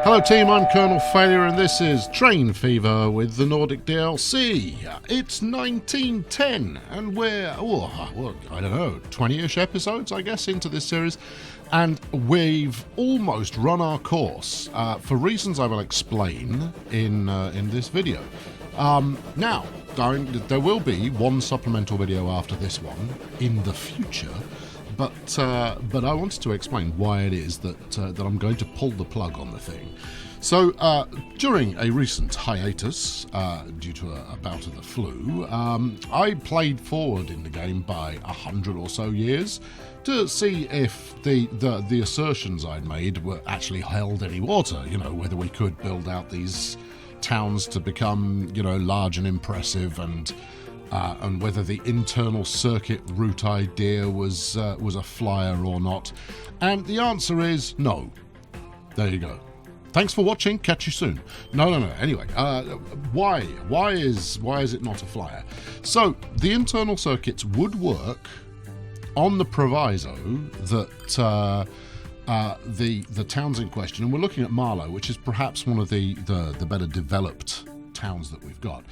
Hello team, I'm Colonel Failure and this is Train Fever with the Nordic DLC. It's 1910 and we're, I don't know, 20-ish episodes I guess into this series, and we've almost run our course for reasons I will explain in this video. Now, there will be one supplemental video after this one in the future, but I wanted to explain why it is that I'm going to pull the plug on the thing. So, during a recent hiatus, due to a bout of the flu, I played forward in the game by 100 or so years to see if the assertions I'd made were actually held any water, you know, whether we could build out these towns to become, you know, large and impressive, and whether the internal circuit route idea was a flyer or not. And the answer is no. There you go. Thanks for watching. Catch you soon. No. Anyway, why is it not a flyer? So the internal circuits would work on the proviso that the towns in question, and we're looking at Marlow, which is perhaps one of the better developed towns that we've got.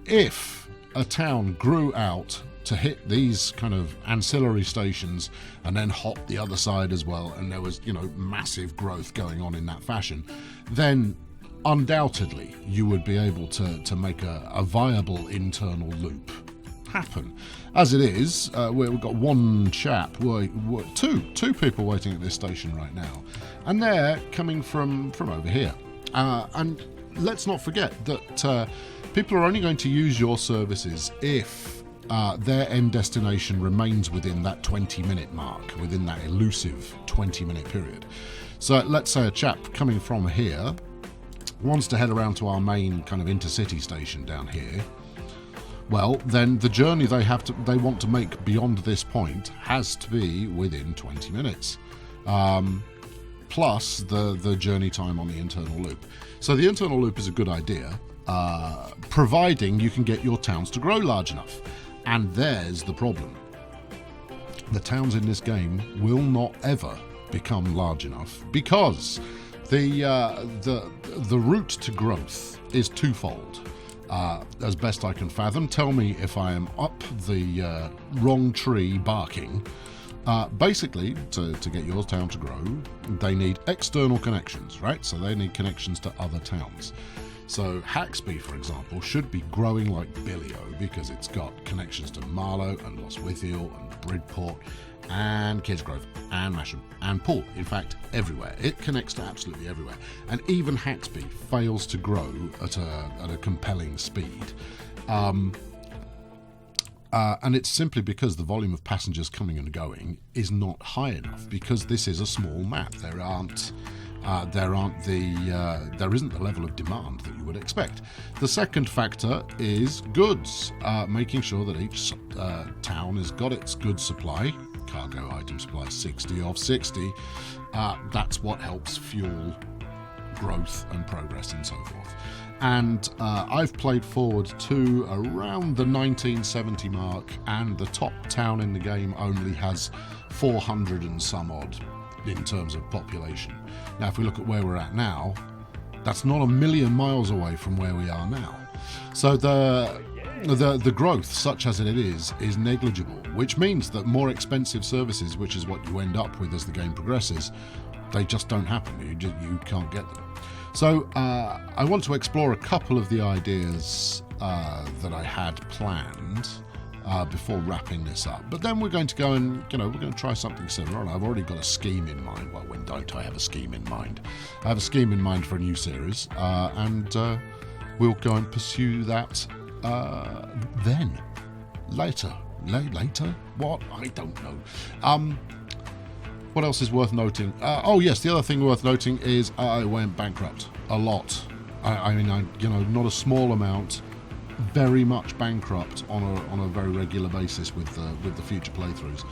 If a town grew out to hit these kind of ancillary stations and then hop the other side as well, and there was, you know, massive growth going on in that fashion, then undoubtedly you would be able to make a viable internal loop happen. As it is, we've got one chap, two people waiting at this station right now, and they're coming from over here. And let's not forget that people are only going to use your services if their end destination remains within that 20-minute mark, within that elusive 20-minute period. So let's say a chap coming from here wants to head around to our main kind of intercity station down here. Well, then the journey they want to make beyond this point has to be within 20 minutes, plus the journey time on the internal loop. So the internal loop is a good idea, providing you can get your towns to grow large enough. And there's the problem. The towns in this game will not ever become large enough because the route to growth is twofold. As best I can fathom, tell me if I am up the wrong tree barking. Basically, to get your town to grow, they need external connections, right? So they need connections to other towns. So Haxby, for example, should be growing like Billio because it's got connections to Marlow and Lostwithiel and Bridport and Kidsgrove and Masham and Poole. In fact, everywhere. It connects to absolutely everywhere. And even Haxby fails to grow at a compelling speed. And it's simply because the volume of passengers coming and going is not high enough, because this is a small map. There isn't the level of demand that you would expect. The second factor is goods, making sure that each town has got its goods supply, cargo item supply 60 of 60. That's what helps fuel growth and progress and so forth. And I've played forward to around the 1970 mark, and the top town in the game only has 400 and some odd in terms of population. Now, if we look at where we're at now, that's not a million miles away from where we are now. So the growth, such as it is negligible, which means that more expensive services, which is what you end up with as the game progresses, they just don't happen. You can't get them. So I want to explore a couple of the ideas that I had planned before wrapping this up. But then we're going to go and, we're going to try something similar, and I've already got a scheme in mind. Well, when don't I have a scheme in mind? I have a scheme in mind for a new series, and we'll go and pursue that then. Later? What? I don't know. What else is worth noting? Oh yes, the other thing worth noting is I went bankrupt a lot. I mean, not a small amount. Very much bankrupt on a very regular basis with the future playthroughs,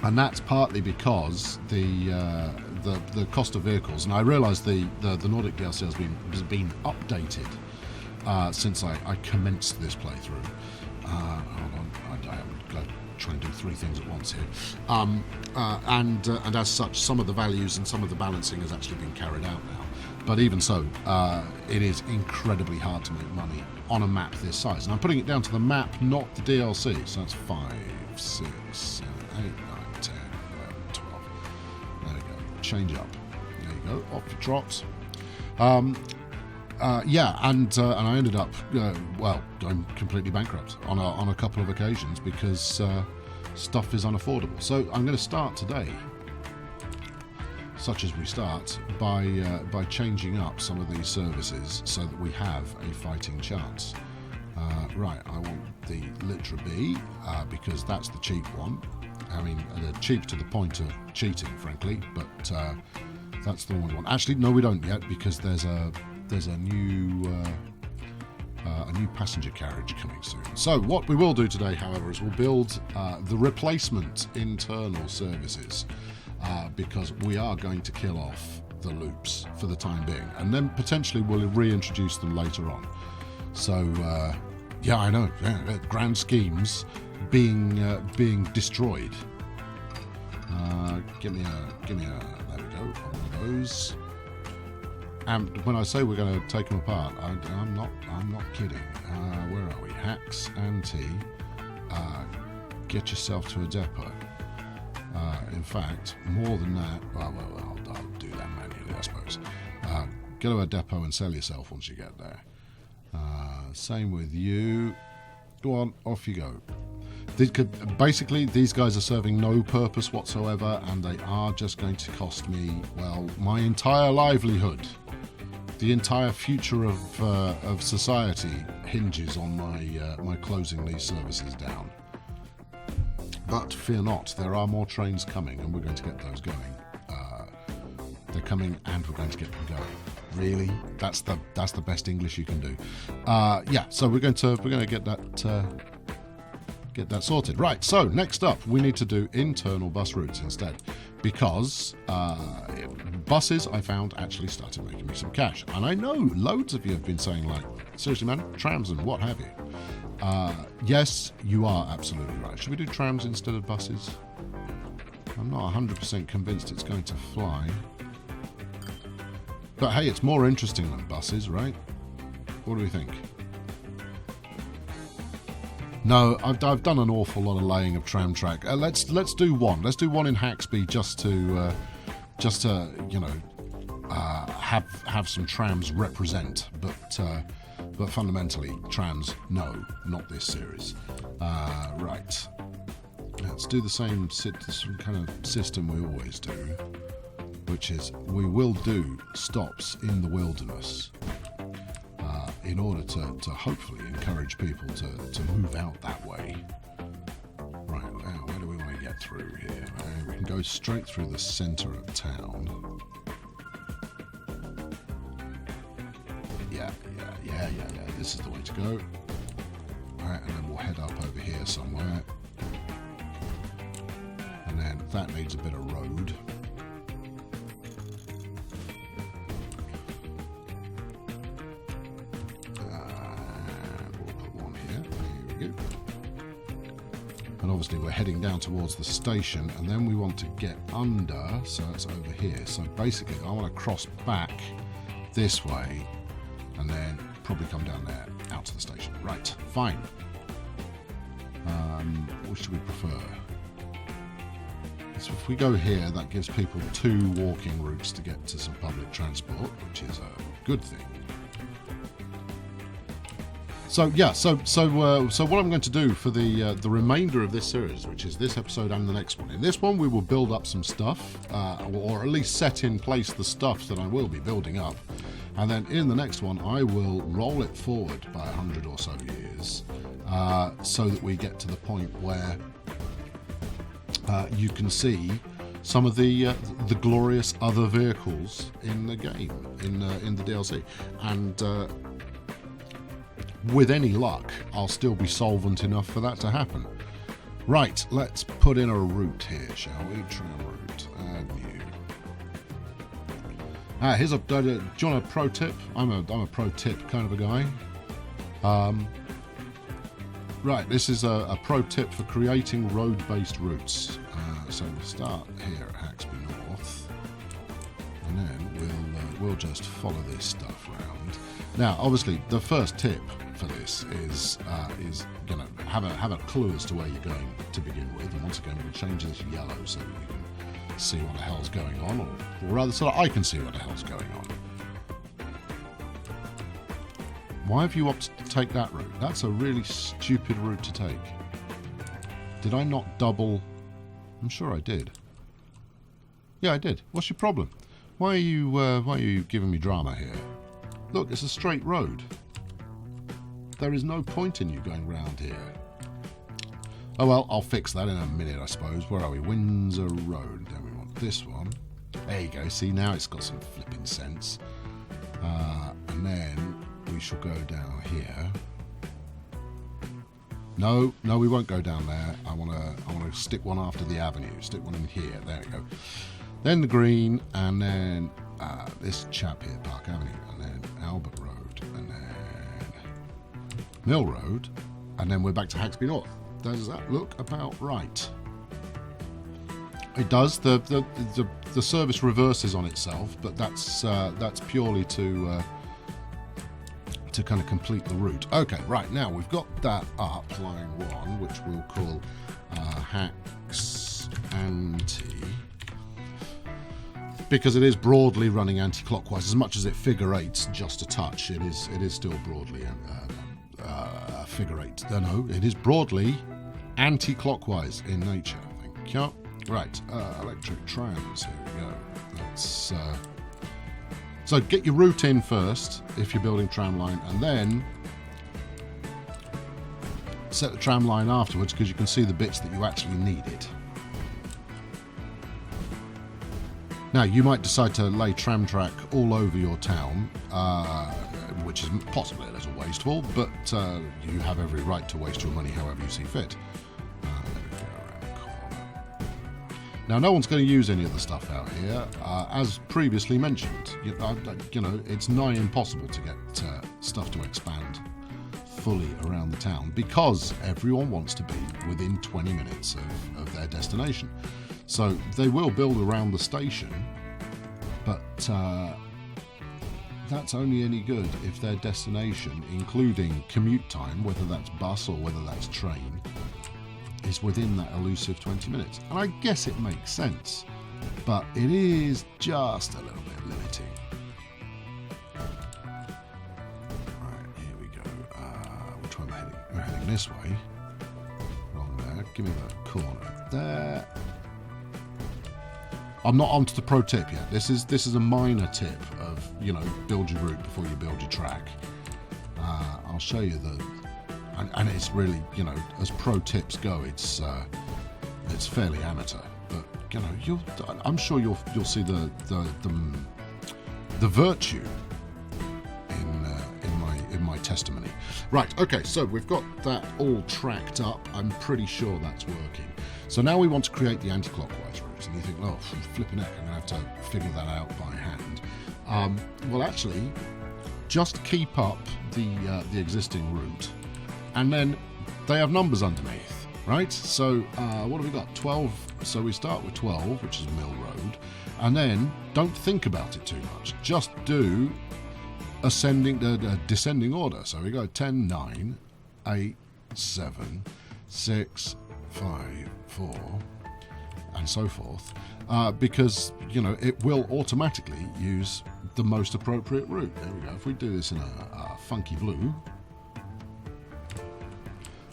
and that's partly because the cost of vehicles. And I realise the Nordic DLC has been updated since I commenced this playthrough. Hold on, I'm going to try and do 3 things at once here. And as such, some of the values and some of the balancing has actually been carried out now. But even so, it is incredibly hard to make money on a map this size. And I'm putting it down to the map, not the DLC. So that's 5, 6, 7, 8, 9, 10, 11, 12. There we go. Change up. There you go. Off your trot. Yeah, and I ended up, going completely bankrupt on a couple of occasions because stuff is unaffordable. So I'm going to start today, such as we start, by changing up some of these services so that we have a fighting chance. Right, I want the Litra B because that's the cheap one. I mean, they're cheap to the point of cheating, frankly, but that's the one we want. Actually, no, we don't yet, because there's a new passenger carriage coming soon. So what we will do today, however, is we'll build the replacement internal services because we are going to kill off the loops for the time being, and then potentially we'll reintroduce them later on. So yeah, I know, grand schemes being destroyed. Give me a there we go, one of those. And when I say we're going to take them apart, I'm not kidding. Where are we? Hacks, anti. Get yourself to a depot. In fact, more than that, well, I'll do that manually, I suppose. Go to a depot and sell yourself once you get there. Same with you. Go on, off you go. Basically, these guys are serving no purpose whatsoever, and they are just going to cost me, well, my entire livelihood. The entire future of society hinges on my closing these services down. But fear not, there are more trains coming, and we're going to get those going. They're coming, and we're going to get them going. Really, that's the best English you can do. Yeah, so we're going to get that sorted. Right. So next up, we need to do internal bus routes instead, because buses, I found, actually started making me some cash. And I know loads of you have been saying, like, seriously, man, trams and what have you. Yes, you are absolutely right. Should we do trams instead of buses? I'm not 100% convinced it's going to fly. But hey, it's more interesting than buses, right? What do we think? No, I've done an awful lot of laying of tram track. Let's do one. Let's do one in Haxby just to you know, have some trams represent. But fundamentally, trams, no, not this series. Right. Let's do the same kind of system we always do, which is we will do stops in the wilderness in order to hopefully encourage people to move out that way. Right, now, where do we want to get through here? We can go straight through the centre of town. Yeah, this is the way to go. Alright, and then we'll head up over here somewhere. And then that needs a bit of road. And obviously we're heading down towards the station, and then we want to get under, so it's over here. So basically I want to cross back this way and then probably come down there out to the station. Right, fine. What should we prefer? So if we go here, that gives people 2 walking routes to get to some public transport, which is a good thing. So yeah, so what I'm going to do for the remainder of this series, which is this episode and the next one. In this one, we will build up some stuff, or at least set in place the stuff that I will be building up, and then in the next one, I will roll it forward by 100 or so years, so that we get to the point where you can see some of the glorious other vehicles in the game, in the DLC, and. With any luck, I'll still be solvent enough for that to happen. Right, let's put in a route here, shall we? Tram route, add new. Here's a. Do you want a pro tip? I'm a pro tip kind of a guy. Right, this is a pro tip for creating road-based routes. So we'll start here at Haxby North, and then we'll just follow this stuff around. Now, obviously, the first tip for this is have a clue as to where you're going to begin with. And once again, we'll change this yellow so that you can see what the hell's going on, or rather, so that I can see what the hell's going on. Why have you opted to take that route? That's a really stupid route to take. Did I not double? I'm sure I did. Yeah, I did. What's your problem? Why are you giving me drama here? Look, it's a straight road. There is no point in you going round here. Oh well, I'll fix that in a minute, I suppose. Where are we? Windsor Road. Then we want this one. There you go. See, now it's got some flipping sense. And then we shall go down here. No, we won't go down there. I want to stick one after the avenue. Stick one in here. There we go. Then the green, and then this chap here, Park Avenue, and then Albert Road, and then Mill Road, and then we're back to Haxby North. Does that look about right? It does. The service reverses on itself, but that's purely to kind of complete the route. Okay, right, now we've got that up, line 1, which we'll call Hax Anti, because it is broadly running anti-clockwise. As much as it figure eights just a touch, it is still broadly figure eight. No, it is broadly anti-clockwise in nature. Thank you. Right, electric trams. Here we go. Let's so get your route in first if you're building tram line, and then set the tram line afterwards, because you can see the bits that you actually needed. Now, you might decide to lay tram track all over your town, which is possibly a little wasteful, but you have every right to waste your money however you see fit. Now, no one's going to use any of the stuff out here. As previously mentioned, it's nigh impossible to get stuff to expand fully around the town, because everyone wants to be within 20 minutes of their destination. So they will build around the station, but that's only any good if their destination, including commute time, whether that's bus or whether that's train, is within that elusive 20 minutes. And I guess it makes sense, but it is just a little bit limiting. Right, here we go. Which way am I heading? We're heading this way. Wrong there. Give me the corner there. I'm not onto the pro tip yet. This is a minor tip of, build your route before you build your track. I'll show you and it's really, as pro tips go, it's fairly amateur. But I'm sure you'll see the virtue in my testimony. Right. Okay. So we've got that all tracked up. I'm pretty sure that's working. So now we want to create the anti-clockwise route, and you think, oh, flipping heck, I'm going to have to figure that out by hand. Well, actually, just keep up the existing route, and then they have numbers underneath, right? So what have we got? 12. So we start with 12, which is Mill Road, and then don't think about it too much. Just do descending order. So we go 10, 9, 8, 7, 6, 5, 4, and so forth, because it will automatically use the most appropriate route. There we go. If we do this in a funky blue,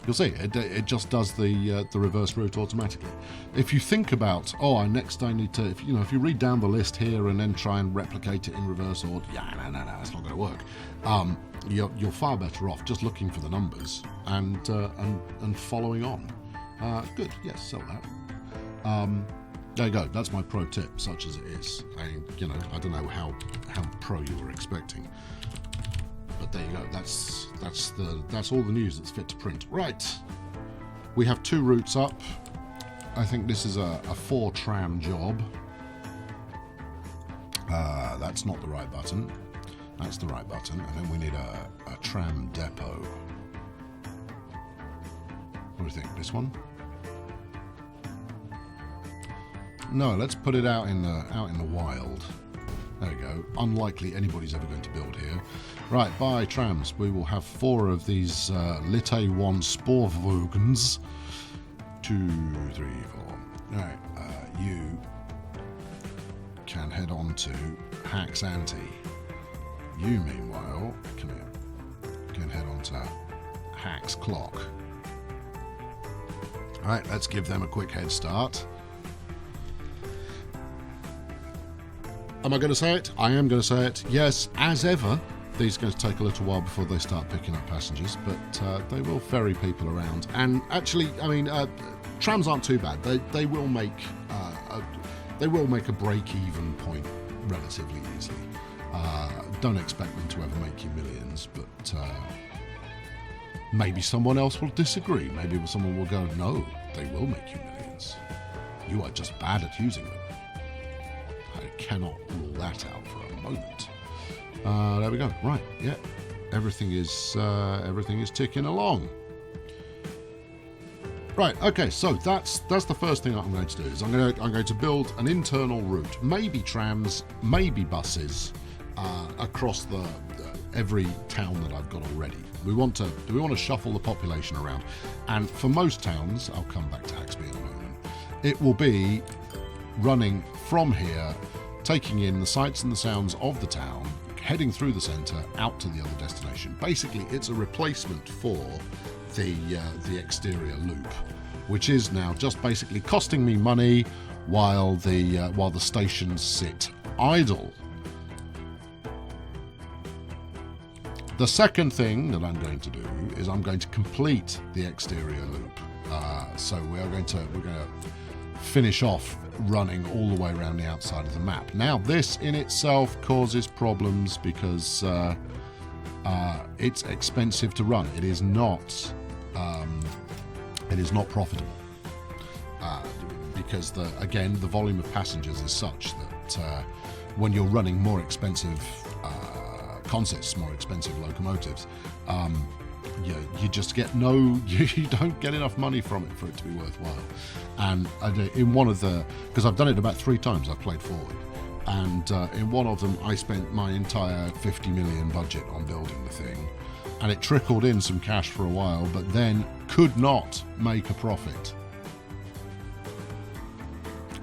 you'll see it just does the reverse route automatically. If you think about, next I need to, if you read down the list here and then try and replicate it in reverse order, no, that's not going to work. You're far better off just looking for the numbers and following on. Good, yes, sell that. There you go. That's my pro tip, such as it is. I don't know how pro you were expecting, but there you go. That's all the news that's fit to print. Right, we have 2 routes up. I think this is a 4 tram job. That's not the right button. That's the right button. And then we need a tram depot. What do you think? This one? No, let's put it out in the wild. There we go. Unlikely anybody's ever going to build here. Right, by trams, we will have 4 of these Litte 1 Sporwagens. 2, 3, 4. Alright, you can head on to Hack's Ante. You, meanwhile, can head on to Hack's Clock. Alright, let's give them a quick head start. Am I going to say it? I am going to say it. Yes, as ever, these are going to take a little while before they start picking up passengers, but they will ferry people around. And actually, I mean, trams aren't too bad. They will make a break-even point relatively easily. Don't expect them to ever make you millions, but maybe someone else will disagree. Maybe someone will go, no, they will make you millions. You are just bad at using them. I cannot rule that out for a moment. There we go. Right, yeah, everything is ticking along. Right, okay, so that's the first thing I'm going to do is I'm going to build an internal route, maybe trams, maybe buses, across every town that I've got already. We want to shuffle the population around, and for most towns, I'll come back to Haxby in a moment. It will be running from here, taking in the sights and the sounds of the town, heading through the centre out to the other destination. Basically, it's a replacement for the exterior loop, which is now just basically costing me money while the stations sit idle. The second thing that I'm going to do is I'm going to complete the exterior loop. So we're going to finish off running all the way around the outside of the map. Now, this in itself causes problems because it's expensive to run. It is not profitable because the volume of passengers is such that when you're running more expensive consists, more expensive locomotives, you just get you don't get enough money from it for it to be worthwhile. And in one of because I've done it about 3 times, I've played forward, and in one of them I spent my entire 50 million budget on building the thing, and it trickled in some cash for a while, but then could not make a profit.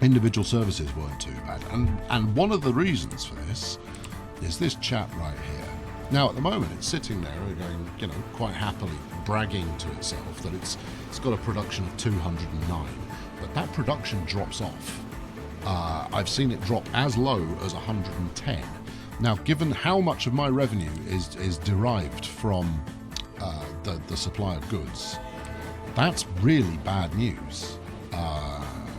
Individual services weren't too bad, and one of the reasons for this is this chap right here. Now, at the moment, it's sitting there going, quite happily bragging to itself that it's got a production of 209, but that production drops off. I've seen it drop as low as 110. Now, given how much of my revenue is derived from the supply of goods, that's really bad news.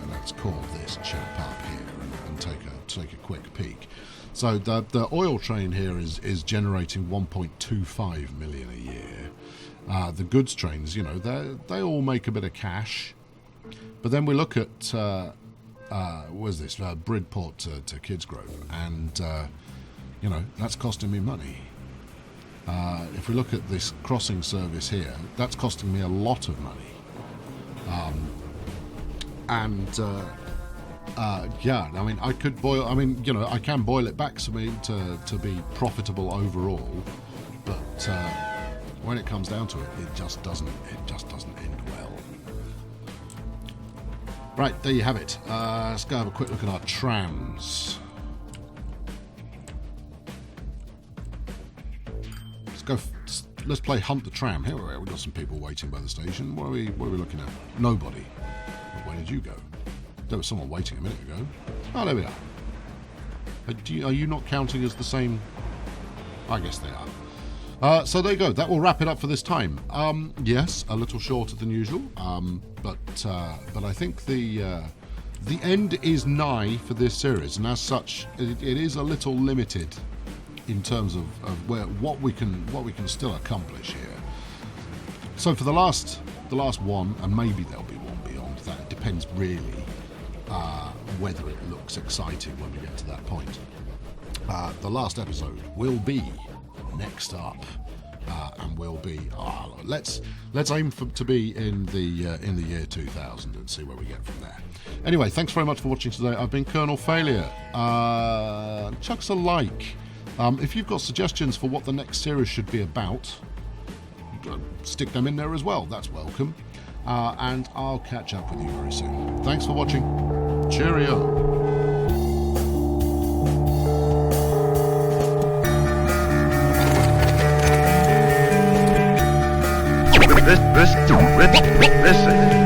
Let's call this chap up here and take a quick peek. So the oil train here is generating 1.25 million a year. The goods trains, they all make a bit of cash. But then we look at where's this Bridport to Kidsgrove, and that's costing me money. If we look at this crossing service here, that's costing me a lot of money. I could boil. I can boil it back to be profitable overall, but when it comes down to it, it just doesn't end well. Right, there you have it. Let's go have a quick look at our trams. Let's play Hunt the Tram. Here we've got some people waiting by the station. What are we looking at? Nobody. Where did you go? There was someone waiting a minute ago. Oh, there we are. Are you not counting as the same? I guess they are. So there you go. That will wrap it up for this time. Yes, a little shorter than usual. But I think the end is nigh for this series, and as such, it is a little limited in terms of what we can still accomplish here. So for the last one, and maybe there'll be one beyond that. It depends really. Whether it looks exciting when we get to that point. The last episode will be next up, and will be let's aim to be in the year 2000 and see where we get from there. Anyway, thanks very much for watching today. I've been Colonel Failure. Chuck us a like. If you've got suggestions for what the next series should be about, stick them in there as well. That's welcome. And I'll catch up with you very soon. Thanks for watching. Cheerio. Listen.